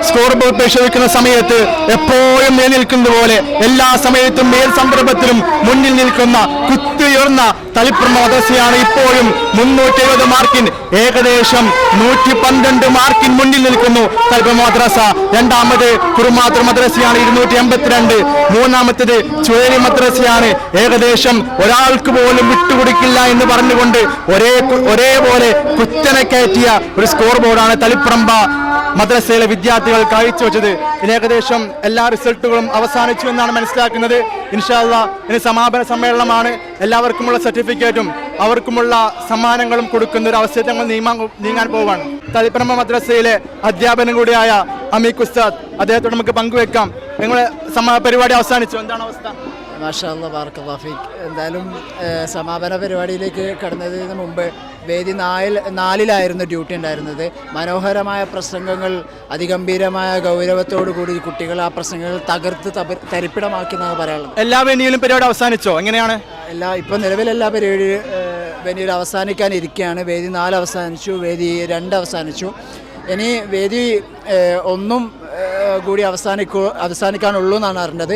Score board പരിശോധിക്കുന്ന സമയത്ത് എപ്പോഴും നിലനിൽക്കുന്നത് പോലെ എല്ലാ സമയത്തും ഏത് സന്ദർഭത്തിലും മുന്നിൽ നിൽക്കുന്ന കുത്തിയുയർന്ന തളിപ്പറമ്പ് മദ്രസയാണ് ഇപ്പോഴും 370 മാർക്കിന് ഏകദേശം 112 മാർക്കിന് മുന്നിൽ നിൽക്കുന്നു തളിപ്പറമ്പ് മദ്രസ. രണ്ടാമത് കുറുമാത്തൂർ മദ്രസയാണ് 282, മൂന്നാമത്തേത് ചുഴലി മദ്രസയാണ് ഏകദേശം ഒരാൾക്ക് പോലും വിട്ടുകൊടുക്കില്ല എന്ന് പറഞ്ഞുകൊണ്ട് ഒരേപോലെ കുത്തനെ കയറ്റിയ ഒരു സ്കോർ ബോർഡാണ് തളിപ്പറമ്പ് മദ്രസയിലെ വിദ്യാർത്ഥികൾ കാഴ്ചവെച്ചത്. ഇനി ഏകദേശം എല്ലാ റിസൾട്ടുകളും അവസാനിച്ചു എന്നാണ് മനസ്സിലാക്കുന്നത്. ഇൻഷാ അല്ലാഹ് ഇനി സമാപന സമ്മേളനമാണ്. എല്ലാവർക്കുമുള്ള സർട്ടിഫിക്കറ്റും അവർക്കുമുള്ള സമ്മാനങ്ങളും കൊടുക്കുന്ന ഒരു അവസരത്തിൽ ഞങ്ങൾ നീങ്ങാൻ പോവുകയാണ്. തളിപ്പറമ്പ് മദ്രസയിലെ അധ്യാപനം കൂടിയായ അമീഖ് ഉസ്താദ്, അദ്ദേഹത്തോട് നമുക്ക് പങ്കുവെക്കാം. നിങ്ങളുടെ പരിപാടി അവസാനിച്ചു, എന്താണ് അവസ്ഥ? മാഷാ അല്ലാഹ് ബാറക്കല്ലാഹു ഫീക്ക്. എന്തായാലും സമാപന പരിപാടിയിലേക്ക് കടന്നതിന് മുമ്പ് വേദി 4-ലായിരുന്നു ഡ്യൂട്ടി ഉണ്ടായിരുന്നത്. മനോഹരമായ പ്രസംഗങ്ങൾ, അതിഗംഭീരമായ ഗൗരവത്തോടു കൂടി കുട്ടികൾ ആ പ്രസംഗങ്ങൾ തകർത്ത് തരിപ്പിടമാക്കി എന്നാണ് പറയാനുള്ളത്. എല്ലാ വേദിയിലും പരിപാടി അവസാനിച്ചോ? എങ്ങനെയാണ്? ഇപ്പോൾ നിലവിലെല്ലാ വേദിയിൽ അവസാനിക്കാനിരിക്കുകയാണ്. വേദി 4 അവസാനിച്ചു, വേദി 2 അവസാനിച്ചു. ഇനി വേദി 1 കൂടി അവസാനിക്കാനുള്ളൂ എന്നാണ് അറിഞ്ഞത്.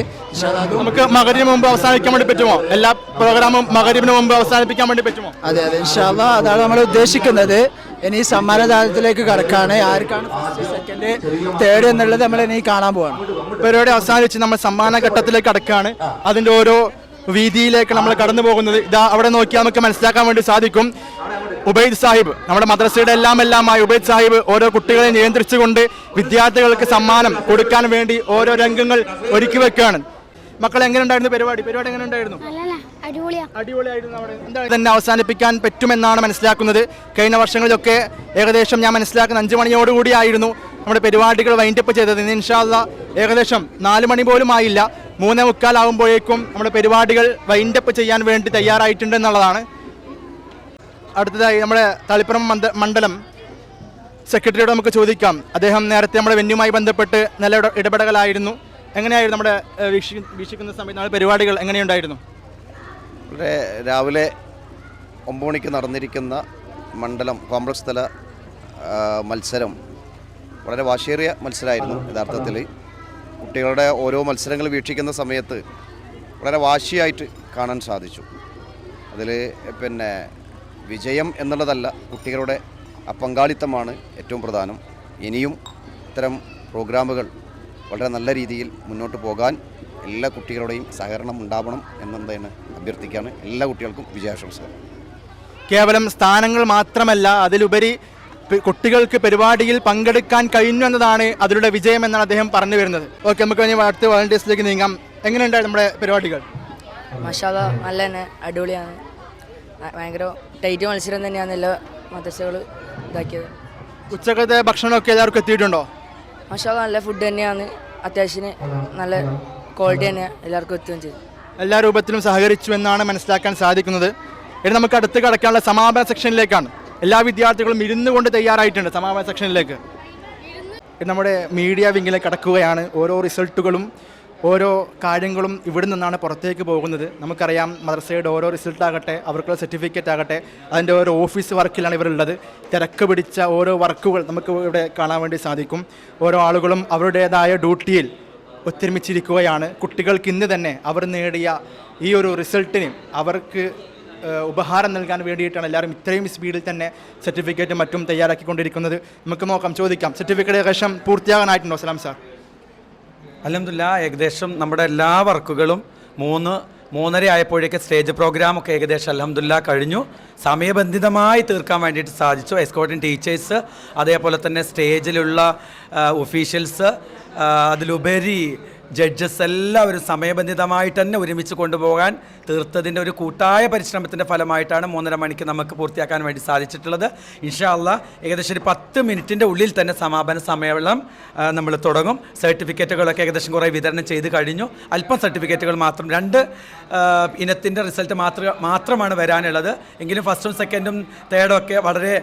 നമുക്ക് മഗ്‌രിബിന് മുമ്പ് അവസാനിക്കാൻ വേണ്ടി പറ്റുമോ? എല്ലാ പ്രോഗ്രാമും മഗ്‌രിബിന് മുമ്പ് അവസാനിപ്പിക്കാൻ വേണ്ടി പറ്റുമോ? അതെ, ഇൻഷാ അല്ലാഹ് അതാണ് നമ്മൾ ഉദ്ദേശിക്കുന്നത്. ഇനി സമ്മാനദാനത്തിലേക്ക് കടക്കാണ്. ആർക്കാണ് ഫസ്റ്റ്, സെക്കൻഡ്, തേർഡ് എന്നുള്ളത് നമ്മൾ ഇനി കാണാൻ പോവാണ്. പരിപാടി അവസാനിച്ച് നമ്മൾ സമ്മാന ഘട്ടത്തിലേക്ക് കടക്കാണ്. അതിൻ്റെ ഓരോ വീതിയിലേക്ക് നമ്മൾ കടന്നു പോകുന്നത് ഇതാ അവിടെ നോക്കിയാൽ നമുക്ക് മനസ്സിലാക്കാൻ വേണ്ടി സാധിക്കും. ഉബൈദ് സാഹിബ്, നമ്മുടെ മദ്രസയുടെ എല്ലാമായി ഉബൈദ് സാഹിബ് ഓരോ കുട്ടികളെ നിയന്ത്രിച്ചുകൊണ്ട് വിദ്യാർത്ഥികൾക്ക് സമ്മാനം കൊടുക്കാൻ വേണ്ടി ഓരോ രംഗങ്ങൾ ഒരുക്കി വെക്കുകയാണ്. മക്കൾ എങ്ങനെയുണ്ടായിരുന്നു പരിപാടി എങ്ങനെയുണ്ടായിരുന്നു? അടിപൊളിയായിരുന്നു. എന്താണ് തന്നെ അവസാനിപ്പിക്കാൻ പറ്റുമെന്നാണ് മനസ്സിലാക്കുന്നത്. കഴിഞ്ഞ വർഷങ്ങളിലൊക്കെ ഏകദേശം ഞാൻ മനസ്സിലാക്കുന്ന 5 മണിയോടുകൂടിയായിരുന്നു നമ്മുടെ പരിപാടികൾ വൈൻഡപ്പ് ചെയ്തത്. ഇന്ന് ഇൻഷാ അല്ലാഹ് ഏകദേശം 4 മണി പോലും ആയില്ല, 3:45 ആകുമ്പോഴേക്കും നമ്മുടെ പരിപാടികൾ വൈൻഡപ്പ് ചെയ്യാൻ വേണ്ടി തയ്യാറായിട്ടുണ്ട് എന്നുള്ളതാണ്. അടുത്തതായി നമ്മുടെ തളിപ്പറമ്പ് മണ്ഡലം സെക്രട്ടറിയോട് നമുക്ക് ചോദിക്കാം. അദ്ദേഹം നേരത്തെ നമ്മുടെ വെന്യുമായി ബന്ധപ്പെട്ട് നല്ല ഇടപെടലായിരുന്നു. എങ്ങനെയായിരുന്നു നമ്മുടെ വീക്ഷിക്കുന്ന സമയത്ത് നമ്മുടെ പരിപാടികൾ എങ്ങനെയുണ്ടായിരുന്നു? രാവിലെ 9 മണിക്ക് നടന്നിരിക്കുന്ന മണ്ഡലം കോംപ്ലക്സ് തല മത്സരം വളരെ വാശിയേറിയ മത്സരമായിരുന്നു. യഥാർത്ഥത്തിൽ കുട്ടികളുടെ ഓരോ മത്സരങ്ങൾ വീക്ഷിക്കുന്ന സമയത്ത് വളരെ വാശിയായിട്ട് കാണാൻ സാധിച്ചു. അതിൽ വിജയം എന്നുള്ളതല്ല, കുട്ടികളുടെ പങ്കാളിത്തമാണ് ഏറ്റവും പ്രധാനം. ഇനിയും ഇത്തരം പ്രോഗ്രാമുകൾ വളരെ നല്ല രീതിയിൽ മുന്നോട്ട് പോകാൻ എല്ലാ കുട്ടികളുടെയും സഹകരണം ഉണ്ടാവണം എന്നുള്ളതാണ് അഭ്യർത്ഥിക്കുകയാണ്. എല്ലാ കുട്ടികൾക്കും വിജയാശംസകൾ. കേവലം സ്ഥാനങ്ങൾ മാത്രമല്ല, അതിലുപരി കുട്ടികൾക്ക് പരിപാടിയിൽ പങ്കെടുക്കാൻ കഴിഞ്ഞു എന്നതാണ് അതിലൂടെ വിജയം എന്നാണ് അദ്ദേഹം പറഞ്ഞു വരുന്നത്. ഓക്കെ, നമുക്ക് ഇനി അടുത്ത വോളണ്ടിയേഴ്സിലേക്ക് നീങ്ങാം. എങ്ങനെയുണ്ടായിരുന്നു നമ്മുടെ പരിപാടികൾ? മാഷാ അല്ലാഹ് നല്ല തന്നെ, അടിപൊളിയാണ്. ഭയങ്കര ടൈറ്റ് മത്സരം തന്നെയാണ് എല്ലാ മദ്രസകൾ ഇതാക്കിയത്. ഉച്ചക്കത്തെ ഭക്ഷണമൊക്കെ എല്ലാവർക്കും എത്തിയിട്ടുണ്ടോ? മാഷാ അല്ലാഹ് നല്ല ഫുഡ് തന്നെയാണ്, അത്യാവശ്യത്തിന് നല്ല ക്വാളിറ്റി തന്നെയാണ്, എല്ലാവർക്കും എത്തുകയും ചെയ്തു. എല്ലാ രൂപത്തിലും സഹകരിച്ചു എന്നാണ് മനസ്സിലാക്കാൻ സാധിക്കുന്നത്. ഇനി നമുക്ക് അടുത്ത് കടക്കാനുള്ള സമാപന സെക്ഷനിലേക്കാണ്. എല്ലാ വിദ്യാർത്ഥികളും ഇരുന്നു കൊണ്ട് തയ്യാറായിട്ടുണ്ട് സമാപന സെക്ഷനിലേക്ക്. നമ്മുടെ മീഡിയ വിങ്ങിലേക്ക് കടക്കുകയാണ്. ഓരോ റിസൾട്ടുകളും ഓരോ കാര്യങ്ങളും ഇവിടെ നിന്നാണ് പുറത്തേക്ക് പോകുന്നത്. നമുക്കറിയാം, മദ്രസയുടെ ഓരോ റിസൾട്ടാകട്ടെ, അവർക്കുള്ള സർട്ടിഫിക്കറ്റ് ആകട്ടെ, അതിൻ്റെ ഓരോ ഓഫീസ് വർക്കിലാണ് ഇവരുള്ളത്. തിരക്ക് പിടിച്ച ഓരോ വർക്കുകൾ നമുക്ക് ഇവിടെ കാണാൻ വേണ്ടി സാധിക്കും. ഓരോ ആളുകളും അവരുടേതായ ഡ്യൂട്ടിയിൽ ഒത്തൊരുമിച്ചിരിക്കുകയാണ്. കുട്ടികൾക്ക് ഇന്ന് തന്നെ അവർ നേടിയ ഈ ഒരു റിസൾട്ടിന് അവർക്ക് ഉപഹാരം നൽകാൻ വേണ്ടിയിട്ടാണ് എല്ലാവരും ഇത്രയും സ്പീഡിൽ തന്നെ സർട്ടിഫിക്കറ്റും മറ്റും തയ്യാറാക്കിക്കൊണ്ടിരിക്കുന്നത്. നമുക്ക് നോക്കാം, ചോദിക്കാം. സർട്ടിഫിക്കറ്റ് ഏകദേശം പൂർത്തിയാകാനായിട്ടുണ്ടോ സലാം സാർ? അൽഹംദുലില്ലാഹ്, ഏകദേശം നമ്മുടെ എല്ലാ വർക്കുകളും 3:30 ആയപ്പോഴേക്ക് സ്റ്റേജ് പ്രോഗ്രാമൊക്കെ ഏകദേശം അൽഹംദുലില്ലാഹ് കഴിഞ്ഞു. സമയബന്ധിതമായി തീർക്കാൻ വേണ്ടിയിട്ട് സാധിച്ചു. എസ്കോർട്ടിംഗ് ടീച്ചേഴ്സ്, അതേപോലെ തന്നെ സ്റ്റേജിലുള്ള ഒഫീഷ്യൽസ്, അതിലുപരി ജഡ്ജസ് എല്ലാവരും സമയബന്ധിതമായിട്ട് തന്നെ ഒരുമിച്ച് കൊണ്ടുപോകാൻ തീർത്തതിൻ്റെ ഒരു കൂട്ടായ പരിശ്രമത്തിൻ്റെ ഫലമായിട്ടാണ് 3:30 മണിക്ക് നമുക്ക് പൂർത്തിയാക്കാൻ വേണ്ടി സാധിച്ചിട്ടുള്ളത്. ഇൻഷാ അല്ലാഹ് ഏകദേശം ഒരു 10 മിനിറ്റിൻ്റെ ഉള്ളിൽ തന്നെ സമാപന സമ്മേളനം നമ്മൾ തുടങ്ങും. സർട്ടിഫിക്കറ്റുകളൊക്കെ ഏകദേശം കുറേ വിതരണം ചെയ്ത് കഴിഞ്ഞു. അല്പം സർട്ടിഫിക്കറ്റുകൾ മാത്രം 2 ഇനത്തിൻ്റെ റിസൾട്ട് മാത്രമാണ് വരാനുള്ളത്. എങ്കിലും ഫസ്റ്റും സെക്കൻഡും തേർഡും ഒക്കെ വളരെ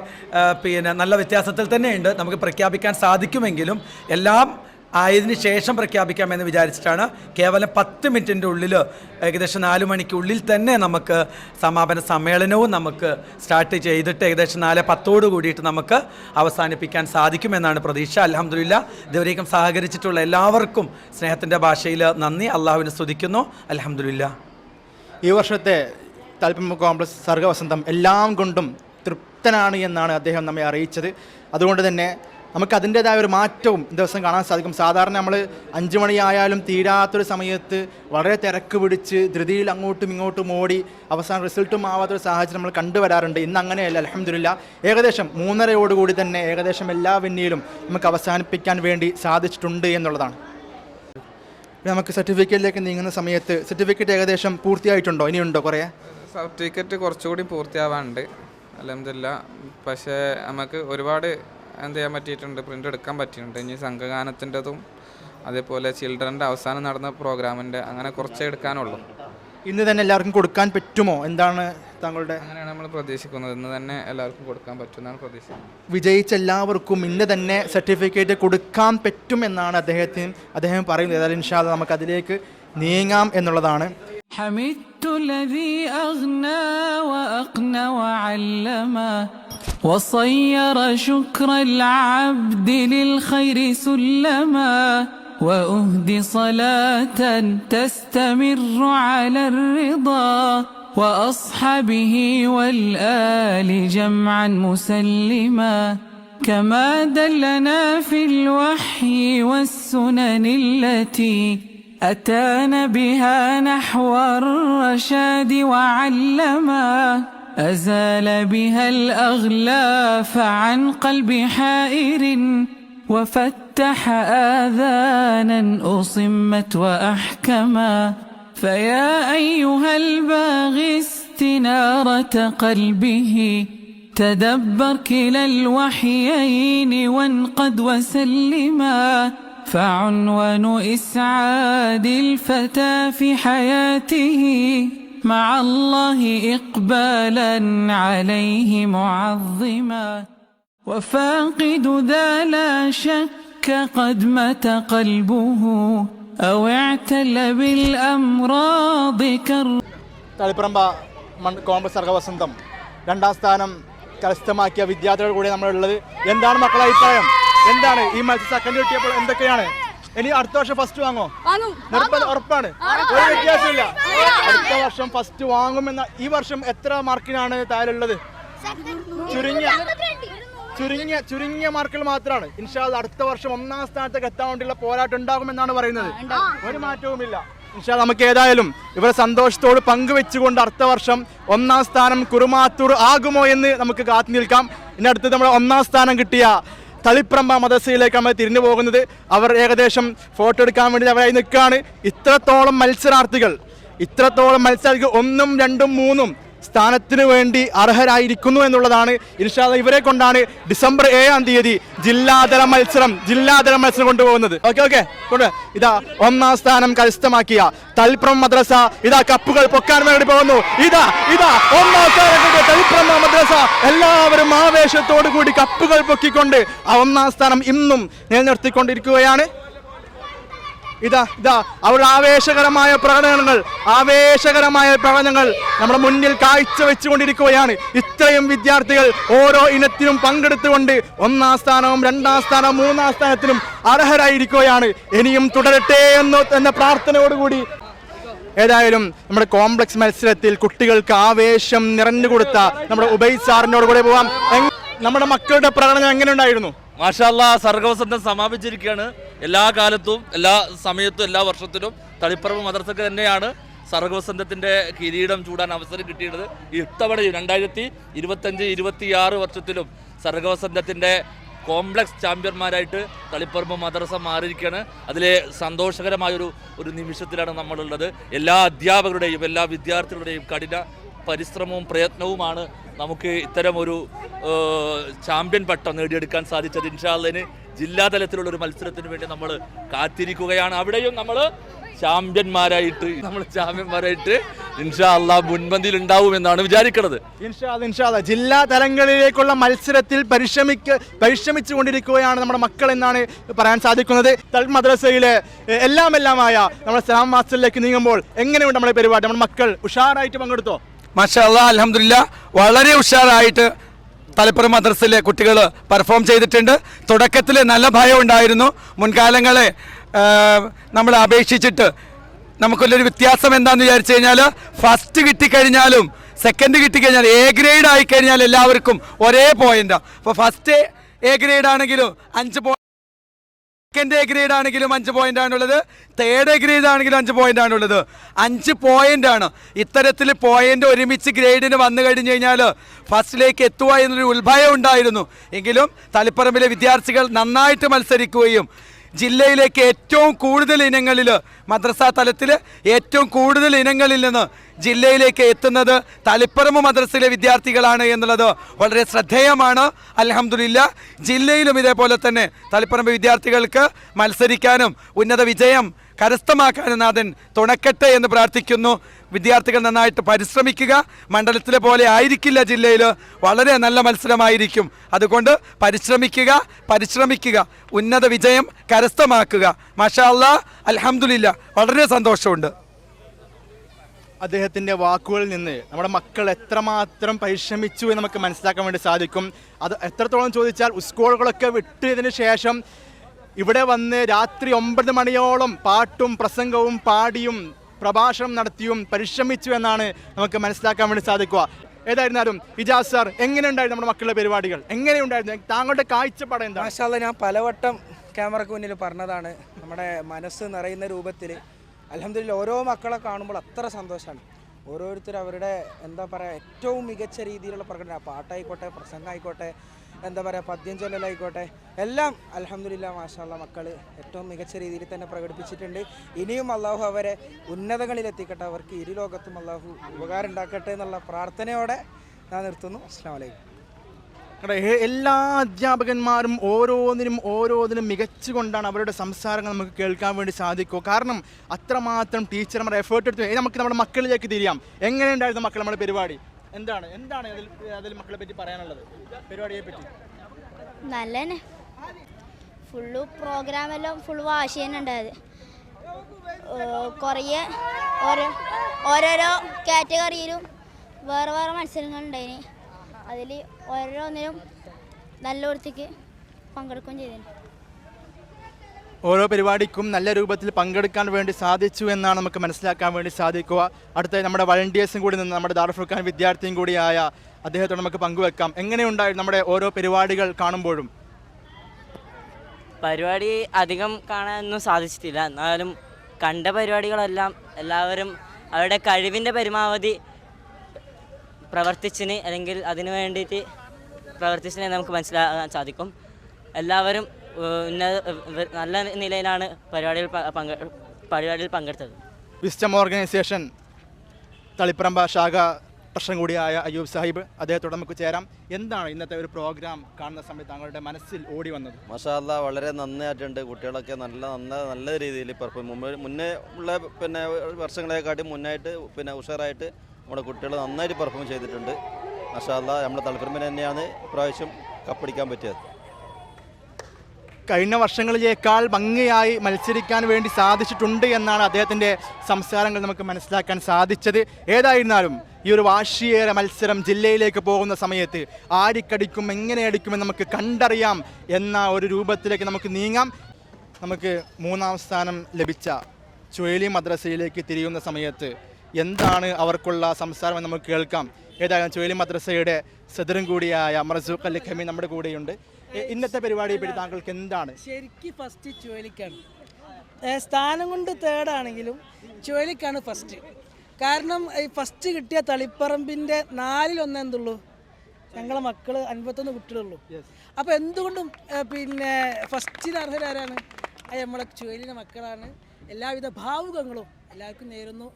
നല്ല വ്യത്യാസത്തിൽ തന്നെയുണ്ട്. നമുക്ക് പ്രഖ്യാപിക്കാൻ സാധിക്കുമെങ്കിലും എല്ലാം ആയതിനു ശേഷം പ്രഖ്യാപിക്കാമെന്ന് വിചാരിച്ചിട്ടാണ്. കേവലം 10 മിനിറ്റിൻ്റെ ഉള്ളിൽ, ഏകദേശം 4 മണിക്കുള്ളിൽ തന്നെ നമുക്ക് സമാപന സമ്മേളനവും നമുക്ക് സ്റ്റാർട്ട് ചെയ്തിട്ട് ഏകദേശം 4:10 കൂടിയിട്ട് നമുക്ക് അവസാനിപ്പിക്കാൻ സാധിക്കുമെന്നാണ് പ്രതീക്ഷ. അൽഹംദുലില്ലാ, ഇതുവരേക്കും സഹകരിച്ചിട്ടുള്ള എല്ലാവർക്കും സ്നേഹത്തിൻ്റെ ഭാഷയിൽ നന്ദി, അള്ളാഹുവിനെ സ്തുതിക്കുന്നു. അൽഹംദുലില്ലാ. ഈ വർഷത്തെ തളിപ്പറമ്പ് കോംപ്ലക്സ് സർഗവസന്തം എല്ലാം കൊണ്ടും തൃപ്തനാണ് എന്നാണ് അദ്ദേഹം നമ്മെ അറിയിച്ചത്. അതുകൊണ്ട് തന്നെ നമുക്ക് അതിൻ്റേതായ ഒരു മാറ്റവും ദിവസം കാണാൻ സാധിക്കും. സാധാരണ നമ്മൾ 5 മണിയായാലും തീരാത്തൊരു സമയത്ത് വളരെ തിരക്ക് പിടിച്ച് ധൃതിയിൽ അങ്ങോട്ടും ഇങ്ങോട്ടും ഓടി അവസാനം റിസൾട്ടും ആവാത്തൊരു സാഹചര്യം നമ്മൾ കണ്ടുവരാറുണ്ട്. ഇന്ന് അങ്ങനെയല്ല. അൽഹംദുലില്ലാ, ഏകദേശം 3:30 തന്നെ ഏകദേശം എല്ലാ വെന്യൂലും നമുക്ക് അവസാനിപ്പിക്കാൻ വേണ്ടി സാധിച്ചിട്ടുണ്ട് എന്നുള്ളതാണ്. നമുക്ക് സർട്ടിഫിക്കറ്റിലേക്ക് നീങ്ങുന്ന സമയത്ത് സർട്ടിഫിക്കറ്റ് ഏകദേശം പൂർത്തിയായിട്ടുണ്ടോ? ഇനിയുണ്ടോ? കുറേ സർട്ടിഫിക്കറ്റ് കുറച്ചുകൂടി പൂർത്തിയാവാനുണ്ട് അൽഹംദുലില്ലാ. പക്ഷേ നമുക്ക് ഒരുപാട് എന്ത് ചെയ്യാൻ പറ്റിയിട്ടുണ്ട്, പ്രിൻ്റ് എടുക്കാൻ പറ്റിയിട്ടുണ്ട്. ഇനി സംഘഗാനത്തിൻ്റെതും അതേപോലെ ചിൽഡ്രൻ്റെ അവസാനം നടന്ന പ്രോഗ്രാമിൻ്റെ അങ്ങനെ കുറച്ചേ എടുക്കാനുള്ളൂ. ഇന്ന് തന്നെ എല്ലാവർക്കും കൊടുക്കാൻ പറ്റുമോ? എന്താണ് താങ്കളുടെ? അങ്ങനെയാണ് നമ്മൾ പ്രതീക്ഷിക്കുന്നത്. ഇന്ന് തന്നെ എല്ലാവർക്കും കൊടുക്കാൻ പറ്റുമെന്നാണ് പ്രതീക്ഷിക്കുന്നത്. വിജയിച്ച എല്ലാവർക്കും ഇന്ന് തന്നെ സർട്ടിഫിക്കറ്റ് കൊടുക്കാൻ പറ്റുമെന്നാണ് അദ്ദേഹം പറയുന്നത്. ഏതായാലും ഇൻഷാ അല്ലാഹ് നമുക്ക് അതിലേക്ക് നീങ്ങാം എന്നുള്ളതാണ്. حمدت الذي أغنى وأقنى وعلما وصير شكر العبد للخير سلما وأهدي صلاة تستمر على الرضا وأصحابه والآل جمعا مسلما كما دلنا في الوحي والسنن التي أتانا بها نحو الرشاد وعلما أزال بها الأغلاف عن قلب حائر وفتح آذانا أصمت وأحكما فيا أيها الباغي استنارة قلبه تدبر كلا الوحيين وانقد وسلما فعنوان إسعاد الفتى في حياته مع الله إقبالا عليه معظما وفاقد ذا لا شك قد مات قلبه أو اعتل بالأمراض തളിപ്പറമ്പ കോംപ്ലക്സ് സർഗവസന്തം 2ാം സ്ഥാനം കരസ്ഥമാക്കിയ വിദ്യാർത്ഥികൾ കൂടെ നമ്മളുള്ളത്. എന്താണ് മക്കളുടെ അഭിപ്രായം? എന്താണ് ഈ മത്സരം സെക്കൻഡ് കിട്ടിയപ്പോൾ എന്തൊക്കെയാണ്? ഇനി അടുത്ത വർഷം ഫസ്റ്റ് വാങ്ങോ? നിർബന്ധം, ഉറപ്പാണ്, ഒരു വ്യത്യാസമില്ല. അടുത്ത വർഷം ഫസ്റ്റ് വാങ്ങുമെന്ന. ഈ വർഷം എത്ര മാർക്കിനാണ് താഴെയുള്ളത്? ചുരുങ്ങിയ മാർക്കുകൾ മാത്രമാണ്. ഇൻഷാ അല്ലാഹ് അടുത്ത വർഷം 1ാം സ്ഥാനത്തേക്ക് എത്താൻ വേണ്ടിയുള്ള പോരാട്ടം ഉണ്ടാകുമെന്നാണ് പറയുന്നത്. ഒരു മാറ്റവുമില്ല. ഇൻഷാ അല്ലാഹ് നമുക്ക് ഏതായാലും ഇവരെ സന്തോഷത്തോട് പങ്കുവെച്ചുകൊണ്ട് അടുത്ത വർഷം 1ാം സ്ഥാനം കുറുമാത്തൂർ ആകുമോ എന്ന് നമുക്ക് കാത്തു നിൽക്കാം. ഇനി അടുത്തത് നമ്മുടെ 1ാം സ്ഥാനം കിട്ടിയ തളിപ്പറമ്പ മദ്രസയിലേക്ക് നമ്മൾ തിരിഞ്ഞു പോകുന്നത്. അവർ ഏകദേശം ഫോട്ടോ എടുക്കാൻ വേണ്ടി അവരായി നിൽക്കുകയാണ്. ഇത്രത്തോളം മത്സരാർത്ഥികൾ 1ഉം 2ഉം 3ഉം സ്ഥാനത്തിന് വേണ്ടി അർഹരായിരിക്കുന്നു എന്നുള്ളതാണ്. ഇൻഷാ അല്ലാഹ് ഇവരെ കൊണ്ടാണ് ഡിസംബർ 7-ാം തീയതി ജില്ലാതല മത്സരം കൊണ്ടുപോകുന്നത്. ഓക്കെ കൊണ്ട് ഇതാ 1ാം സ്ഥാനം കരസ്ഥമാക്കിയ തളിപ്പറമ്പ് മദ്രസ ഇതാ കപ്പുകൾ പൊക്കാൻ വേണ്ടി പോകുന്നു. ഇതാ 1ാം സ്ഥാനം കിട്ടിയ തളിപ്പറമ്പ് മദ്രസ എല്ലാവരും ആവേശത്തോടു കൂടി കപ്പുകൾ പൊക്കിക്കൊണ്ട് ആ 1ാം സ്ഥാനം ഇന്നും നിലനിർത്തിക്കൊണ്ടിരിക്കുകയാണ്. ഇതാ അവരുടെ ആവേശകരമായ പ്രകടനങ്ങൾ നമ്മുടെ മുന്നിൽ കാഴ്ചവെച്ചുകൊണ്ടിരിക്കുകയാണ്. ഇത്രയും വിദ്യാർത്ഥികൾ ഓരോ ഇനത്തിലും പങ്കെടുത്തുകൊണ്ട് 1ാം സ്ഥാനവും 2ാം സ്ഥാനവും 3ാം സ്ഥാനത്തിനും അർഹരായിരിക്കുകയാണ്. ഇനിയും തുടരട്ടെ എന്ന പ്രാർത്ഥനയോടുകൂടി ഏതായാലും നമ്മുടെ കോംപ്ലക്സ് മത്സരത്തിൽ കുട്ടികൾക്ക് ആവേശം നിറഞ്ഞുകൊടുത്ത നമ്മുടെ ഉബൈദ് സാറിനോട് കൂടെ പോവാം. നമ്മുടെ മക്കളുടെ പ്രകടനം എങ്ങനെയുണ്ടായിരുന്നു? മാഷാ അല്ലാഹ്, സർഗവസന്തം സമാപിച്ചിരിക്കുകയാണ്. എല്ലാ കാലത്തും എല്ലാ സമയത്തും എല്ലാ വർഷത്തിലും തളിപ്പറമ്പ് മദ്രസക്ക് തന്നെയാണ് സർഗവസന്തത്തിൻ്റെ കിരീടം ചൂടാൻ അവസരം കിട്ടിയത്. ഇത്തവണയും 2025-26 വർഷത്തിലും സർഗവസന്തത്തിൻ്റെ കോംപ്ലക്സ് ചാമ്പ്യന്മാരായിട്ട് തളിപ്പറമ്പ് മദ്രസ മാറിയിരിക്കുകയാണ്. അതിലെ സന്തോഷകരമായൊരു നിമിഷത്തിലാണ് നമ്മളുള്ളത്. എല്ലാ അധ്യാപകരുടെയും എല്ലാ വിദ്യാർത്ഥികളുടെയും കഠിന പരിശ്രമവും പ്രയത്നവുമാണ് നമുക്ക് ഇത്തരമൊരു ചാമ്പ്യൻ പട്ടം നേടിയെടുക്കാൻ സാധിച്ചത്. ഇൻഷാ അല്ലാഹ് ജില്ലാതലത്തിലുള്ളൊരു മത്സരത്തിന് വേണ്ടി നമ്മൾ കാത്തിരിക്കുകയാണ്. അവിടെയും നമ്മൾ ചാമ്പ്യന്മാരായിട്ട് ഇൻഷാ അല്ലാഹ് മുൻപന്തിയിൽ ഉണ്ടാവുമെന്നാണ് വിചാരിക്കുന്നത്. ഇൻഷാ അല്ലാഹ് ജില്ലാ തലങ്ങളിലേക്കുള്ള മത്സരത്തിൽ പരിശ്രമിച്ചുകൊണ്ടിരിക്കുകയാണ് നമ്മുടെ മക്കൾ എന്നാണ് പറയാൻ സാധിക്കുന്നത്. തളിപ്പറമ്പ് മദ്രസയിലെ എല്ലാമായ നമ്മുടെ സലാം മാസ്റ്ററിലേക്ക് നീങ്ങുമ്പോൾ എങ്ങനെയുണ്ട് നമ്മുടെ പരിപാടി? നമ്മുടെ മക്കൾ ഉഷാറായിട്ട് പങ്കെടുത്തോ? മാഷാ അല്ലാഹ് അൽഹംദുലില്ലാഹ് വളരെ ഉഷാറായിട്ട് തളിപ്പറമ്പ് മദ്രസയിലെ കുട്ടികൾ പെർഫോം ചെയ്തിട്ടുണ്ട്. തുടക്കത്തിൽ നല്ല ഭയം ഉണ്ടായിരുന്നു. മുൻകാലങ്ങളെ നമ്മളെ അപേക്ഷിച്ചിട്ട് നമുക്കുള്ളൊരു വ്യത്യാസം എന്താണെന്ന് വിചാരിച്ചു കഴിഞ്ഞാൽ ഫസ്റ്റ് കിട്ടിക്കഴിഞ്ഞാലും സെക്കൻഡ് കിട്ടിക്കഴിഞ്ഞാൽ എ ഗ്രേഡ് ആയിക്കഴിഞ്ഞാൽ എല്ലാവർക്കും ഒരേ പോയിന്റാണ്. അപ്പോൾ ഫസ്റ്റ് എ ഗ്രേഡ് ആണെങ്കിലും 5 പോയിന്റ്, സെക്കൻഡ് എ ഗ്രേഡ് ആണെങ്കിലും 5 പോയിന്റ് ആണുള്ളത്, തേർഡ് എ ഗ്രേഡ് ആണെങ്കിലും 5 പോയിന്റ് ആണുള്ളത്. 5 പോയിന്റ് ആണ്. ഇത്തരത്തിൽ പോയിന്റ് ഒരുമിച്ച് ഗ്രേഡിന് വന്നു കഴിഞ്ഞു കഴിഞ്ഞാൽ ഫസ്റ്റിലേക്ക് എത്തുക എന്നൊരു ഉത്ഭയം ഉണ്ടായിരുന്നു. എങ്കിലും തളിപ്പറമ്പിലെ വിദ്യാർത്ഥികൾ നന്നായിട്ട് മത്സരിക്കുകയും ജില്ലയിലേക്ക് ഏറ്റവും കൂടുതൽ ഇനങ്ങളിൽ മദ്രസ തലത്തിൽ ഏറ്റവും കൂടുതൽ ഇനങ്ങളിൽ നിന്ന് ജില്ലയിലേക്ക് എത്തുന്നത് തളിപ്പറമ്പ് മദ്രസയിലെ വിദ്യാർത്ഥികളാണ് എന്നുള്ളത് വളരെ ശ്രദ്ധേയമാണ്. അൽഹംദുലില്ലാ ജില്ലയിലും ഇതേപോലെ തന്നെ തളിപ്പറമ്പ് വിദ്യാർത്ഥികൾക്ക് മത്സരിക്കാനും ഉന്നത വിജയം കരസ്ഥമാക്കാനും നാഥൻ തുണക്കട്ടെ എന്ന് പ്രാർത്ഥിക്കുന്നു. വിദ്യാർത്ഥികൾ നന്നായിട്ട് പരിശ്രമിക്കുക. മണ്ഡലത്തിലെ പോലെ ആയിരിക്കില്ല ജില്ലയിൽ, വളരെ നല്ല മത്സരമായിരിക്കും. അതുകൊണ്ട് പരിശ്രമിക്കുക, ഉന്നത വിജയം കരസ്ഥമാക്കുക. മാഷാ അല്ലാഹ് അൽഹംദുലില്ലാ വളരെ സന്തോഷമുണ്ട്. അദ്ദേഹത്തിൻ്റെ വാക്കുകളിൽ നിന്ന് നമ്മുടെ മക്കൾ എത്രമാത്രം പരിശ്രമിച്ചു എന്ന് നമുക്ക് മനസ്സിലാക്കാൻ വേണ്ടി സാധിക്കും. അത് എത്രത്തോളം ചോദിച്ചാൽ സ്കൂളുകളൊക്കെ വിട്ടതിന് ശേഷം ഇവിടെ വന്ന് രാത്രി 9 മണിയോളം പാട്ടും പ്രസംഗവും പാടിയും പ്രഭാഷണം നടത്തിയും പരിശ്രമിച്ചു എന്നാണ് നമുക്ക് മനസ്സിലാക്കാൻ വേണ്ടി സാധിക്കുക. ഏതായിരുന്നാലും ഇജാസ് സാർ, എങ്ങനെയുണ്ടായിരുന്നു നമ്മുടെ മക്കളുടെ പരിപാടികൾ? എങ്ങനെയുണ്ടായിരുന്നു? താങ്കളുടെ കാഴ്ചപ്പാട് എന്താണ്? മാഷാ അല്ലാഹ് ഞാൻ പലവട്ടം ക്യാമറയ്ക്ക് മുന്നിൽ പറഞ്ഞതാണ്, നമ്മുടെ മനസ്സ് നിറയുന്ന രൂപത്തിൽ അൽഹംദുലില്ലാഹ് ഓരോ മക്കളെ കാണുമ്പോൾ അത്ര സന്തോഷമാണ്. ഓരോരുത്തരും അവരുടെ എന്താ പറയുക ഏറ്റവും മികച്ച രീതിയിലുള്ള പ്രകടനം, പാട്ടായിക്കോട്ടെ, പ്രസംഗമായിക്കോട്ടെ, എന്താ പറയുക പദ്യം ചൊല്ലലായിക്കോട്ടെ, എല്ലാം അൽഹംദുലില്ലാഹ് മാഷാ അല്ലാഹ് മക്കൾ ഏറ്റവും മികച്ച രീതിയിൽ തന്നെ പ്രകടിപ്പിച്ചിട്ടുണ്ട്. ഇനിയും അള്ളാഹു അവരെ ഉന്നതങ്ങളിലെത്തിക്കട്ടെ, അവർക്ക് ഇരുലോകത്തും അള്ളാഹു ഉപകാരം ഉണ്ടാക്കട്ടെ എന്നുള്ള പ്രാർത്ഥനയോടെ ഞാൻ നിർത്തുന്നു. അസ്സലാമു അലൈക്കും. എല്ലാ അധ്യാപകന്മാരും ഓരോന്നിനും മികച്ചുകൊണ്ടാണ് അവരുടെ സംസാരങ്ങൾ നമുക്ക് കേൾക്കാൻ വേണ്ടി സാധിക്കും. കാരണം അത്രമാത്രം ടീച്ചർമാർ എഫേർട്ട് എടുത്ത് നമുക്ക് നമ്മുടെ മക്കളിലേക്ക് തിരിയാം. എങ്ങനെയുണ്ടായിരുന്നു മക്കൾ നമ്മുടെ പരിപാടി? എന്താണ് അതിൽ മക്കളെ പറ്റി പറയാനുള്ളത്? പരിപാടിയെ പറ്റി നല്ലതന്നെ. ഫുള്ള് പ്രോഗ്രാമെല്ലാം ഫുൾ വാശി തന്നെ ഉണ്ടായത്. കുറേ ഓരോരോ കാറ്റഗറിയിലും വേറെ മത്സരങ്ങളുണ്ടായിന്. അതിൽ ഓരോന്നിനും നല്ല വൃത്തിക്ക് പങ്കെടുക്കുകയും ചെയ്തിന്. ഓരോ പരിപാടിക്കും നല്ല രൂപത്തിൽ പങ്കെടുക്കാൻ വേണ്ടി സാധിച്ചു എന്നാണ് നമുക്ക് മനസ്സിലാക്കാൻ വേണ്ടി സാധിക്കുക. അടുത്ത നമ്മുടെ വളണ്ടിയേഴ്സും കൂടി നിന്ന് നമ്മുടെ ദാറുൽ ഫുർഖാൻ വിദ്യാർത്ഥിയും കൂടിയായ അദ്ദേഹത്തോട് നമുക്ക് പങ്കുവെക്കാം. എങ്ങനെയുണ്ടായിരുന്നു നമ്മുടെ ഓരോ പരിപാടികൾ കാണുമ്പോഴും? പരിപാടി അധികം കാണാനൊന്നും സാധിച്ചിട്ടില്ല. എന്നാലും കണ്ട പരിപാടികളെല്ലാം എല്ലാവരും അവരുടെ കഴിവിൻ്റെ പരമാവധി പ്രവർത്തിച്ചിന്, അല്ലെങ്കിൽ അതിനു വേണ്ടിയിട്ട് പ്രവർത്തിച്ചിനെ നമുക്ക് മനസ്സിലാക്കാൻ സാധിക്കും. എല്ലാവരും നല്ല നിലയിലാണ് പരിപാടിയിൽ പങ്കെടുത്തത്. വിസ്റ്റം ഓർഗനൈസേഷൻ തളിപ്പറമ്പ് ശാഖ പ്രശ്നം കൂടിയായ അയ്യൂബ് സാഹിബ്, അദ്ദേഹത്തോട് നമുക്ക് ചേരാം. എന്താണ് ഇന്നത്തെ ഒരു പ്രോഗ്രാം കാണുന്ന സമയത്ത് താങ്കളുടെ മനസ്സിൽ ഓടി വന്നത്? മാഷാ അല്ലാഹ് വളരെ നന്നായിട്ടുണ്ട്. കുട്ടികളൊക്കെ നല്ല രീതിയിൽ പെർഫോം മുന്നേ ഉള്ള വർഷങ്ങളെക്കാട്ടി മുന്നായിട്ട് ഉഷാറായിട്ട് നമ്മുടെ കുട്ടികൾ നന്നായിട്ട് പെർഫോം ചെയ്തിട്ടുണ്ട്. മാഷാ അല്ലാഹ് നമ്മുടെ തളിപ്പറമ്പിന് തന്നെയാണ് ഇപ്രാവശ്യം കപ്പടിക്കാൻ പറ്റിയത്. കഴിഞ്ഞ വർഷങ്ങളിലേക്കാൾ ഭംഗിയായി മത്സരിക്കാൻ വേണ്ടി സാധിച്ചിട്ടുണ്ട് എന്നാണ് അദ്ദേഹത്തിൻ്റെ സംസാരങ്ങൾ നമുക്ക് മനസ്സിലാക്കാൻ സാധിച്ചത്. ഏതായിരുന്നാലും ഈ ഒരു വാശിയേറെ മത്സരം ജില്ലയിലേക്ക് പോകുന്ന സമയത്ത് ആരിക്കടിക്കും എങ്ങനെ അടിക്കുമെന്ന് നമുക്ക് കണ്ടറിയാം എന്ന ഒരു രൂപത്തിലേക്ക് നമുക്ക് നീങ്ങാം. നമുക്ക് 3ാം സ്ഥാനം ലഭിച്ച ചുഴലി മദ്രസയിലേക്ക് തിരിയുന്ന സമയത്ത് എന്താണ് അവർക്കുള്ള സംസാരം എന്ന് നമുക്ക് കേൾക്കാം. ഏതായാലും ചുഴലി മദ്രസയുടെ സദറും കൂടിയായ മർസൂഖ് അൽ ഖമി നമ്മുടെ കൂടെയുണ്ട്. ഇന്നത്തെ പരിപാടിയെ പറ്റി താങ്കൾക്ക് എന്താണ്? ശരിക്കും ഫസ്റ്റ് ചുഴലിക്കാണ്. സ്ഥാനം കൊണ്ട് തേർഡാണെങ്കിലും ചുഴലിക്കാണ് ഫസ്റ്റ്. കാരണം ഈ ഫസ്റ്റ് കിട്ടിയ തളിപ്പറമ്പിൻ്റെ 4ൽ 1 എന്തുള്ളൂ, ഞങ്ങളെ മക്കൾ 51 കുട്ടികളുള്ളൂ. അപ്പോൾ എന്തുകൊണ്ടും ഫസ്റ്റിന് അർഹരാരാണ്? അത് നമ്മളെ ചുഴലിൻ്റെ മക്കളാണ്. എല്ലാവിധ ഭാവുകങ്ങളും എല്ലാവർക്കും നേരുന്നു.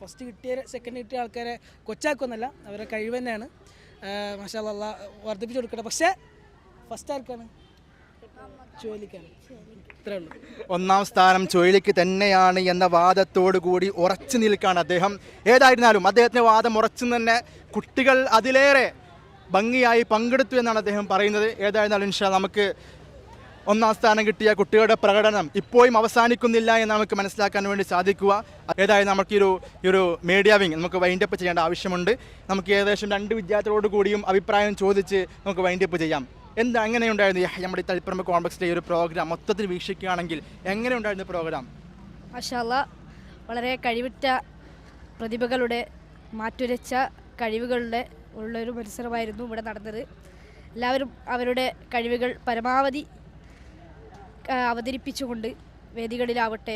ഫസ്റ്റ് കിട്ടിയ സെക്കൻഡ് കിട്ടിയ ആൾക്കാരെ കൊച്ചാക്കൊന്നല്ല, അവരുടെ കഴിവ് തന്നെയാണ്. മാഷാ അല്ലാഹ് വർദ്ധിപ്പിച്ചു കൊടുക്കട്ടെ. പക്ഷേ ഫസ്റ്റ് ആർക്കാണ്? ഒന്നാം സ്ഥാനം ചുഴലിക്ക് തന്നെയാണ് എന്ന വാദത്തോടു കൂടി ഉറച്ചു നിൽക്കുകയാണ് അദ്ദേഹം. ഏതായിരുന്നാലും അദ്ദേഹത്തിൻ്റെ വാദം ഉറച്ചു തന്നെ കുട്ടികൾ അതിലേറെ ഭംഗിയായി പങ്കെടുത്തു എന്നാണ് അദ്ദേഹം പറയുന്നത്. ഏതായിരുന്നാലും ഇൻഷാ നമുക്ക് ഒന്നാം സ്ഥാനം കിട്ടിയ കുട്ടികളുടെ പ്രകടനം ഇപ്പോഴും അവസാനിക്കുന്നില്ല എന്ന് നമുക്ക് മനസ്സിലാക്കാൻ വേണ്ടി സാധിക്കുക. ഏതായാലും നമുക്ക് ഈ ഒരു മീഡിയ വിങ് നമുക്ക് വൈൻഡപ്പ് ചെയ്യേണ്ട ആവശ്യമുണ്ട്. നമുക്ക് ഏകദേശം 2 വിദ്യാർത്ഥികളോട് കൂടിയും അഭിപ്രായം ചോദിച്ച് നമുക്ക് വൈൻഡപ്പ് ചെയ്യാം. എങ്ങനെയുണ്ടായിരുന്നു നമ്മുടെ ഈ തളിപ്പറമ്പ് കോംപ്ലക്സിലെ ഒരു പ്രോഗ്രാം മൊത്തത്തിൽ വീക്ഷിക്കുകയാണെങ്കിൽ എങ്ങനെയുണ്ടായിരുന്നു പ്രോഗ്രാം? മാഷാ അല്ലാഹ്, വളരെ കഴിവുറ്റ പ്രതിഭകളുടെ മാറ്റുരച്ച കഴിവുകളുടെ ഉള്ളൊരു മത്സരമായിരുന്നു ഇവിടെ നടന്നത്. എല്ലാവരും അവരുടെ കഴിവുകൾ പരമാവധി അവതരിപ്പിച്ചുകൊണ്ട് വേദികളിലാവട്ടെ,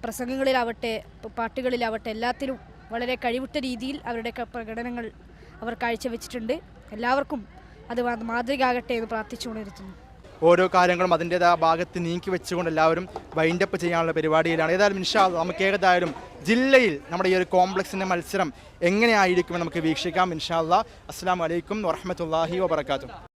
പ്രസംഗങ്ങളിലാവട്ടെ, പാട്ടുകളിലാവട്ടെ എല്ലാത്തിലും വളരെ കഴിവുറ്റ രീതിയിൽ അവരുടെ പ്രകടനങ്ങൾ അവർ കാഴ്ചവെച്ചിട്ടുണ്ട്. എല്ലാവർക്കും അത് മാതൃകയാകട്ടെ എന്ന് പ്രാർത്ഥിച്ചുകൊണ്ടിരിക്കുന്നു. ഓരോ കാര്യങ്ങളും അതിൻ്റെതായ ഭാഗത്ത് നീക്കി വെച്ചുകൊണ്ട് എല്ലാവരും വൈൻഡപ്പ് ചെയ്യാനുള്ള പരിപാടിയിലാണ്. ഏതായാലും ഇൻഷാ അല്ലാഹ് നമുക്ക് ഏതായാലും ജില്ലയിൽ നമ്മുടെ ഈ ഒരു കോംപ്ലക്സിൻ്റെ മത്സരം എങ്ങനെയായിരിക്കുമെന്ന് നമുക്ക് വീക്ഷിക്കാം. ഇൻഷാ അല്ലാഹ്. അസ്സലാമു അലൈക്കും വറഹ്മത്തുള്ളാഹി വബറകാതുഹു.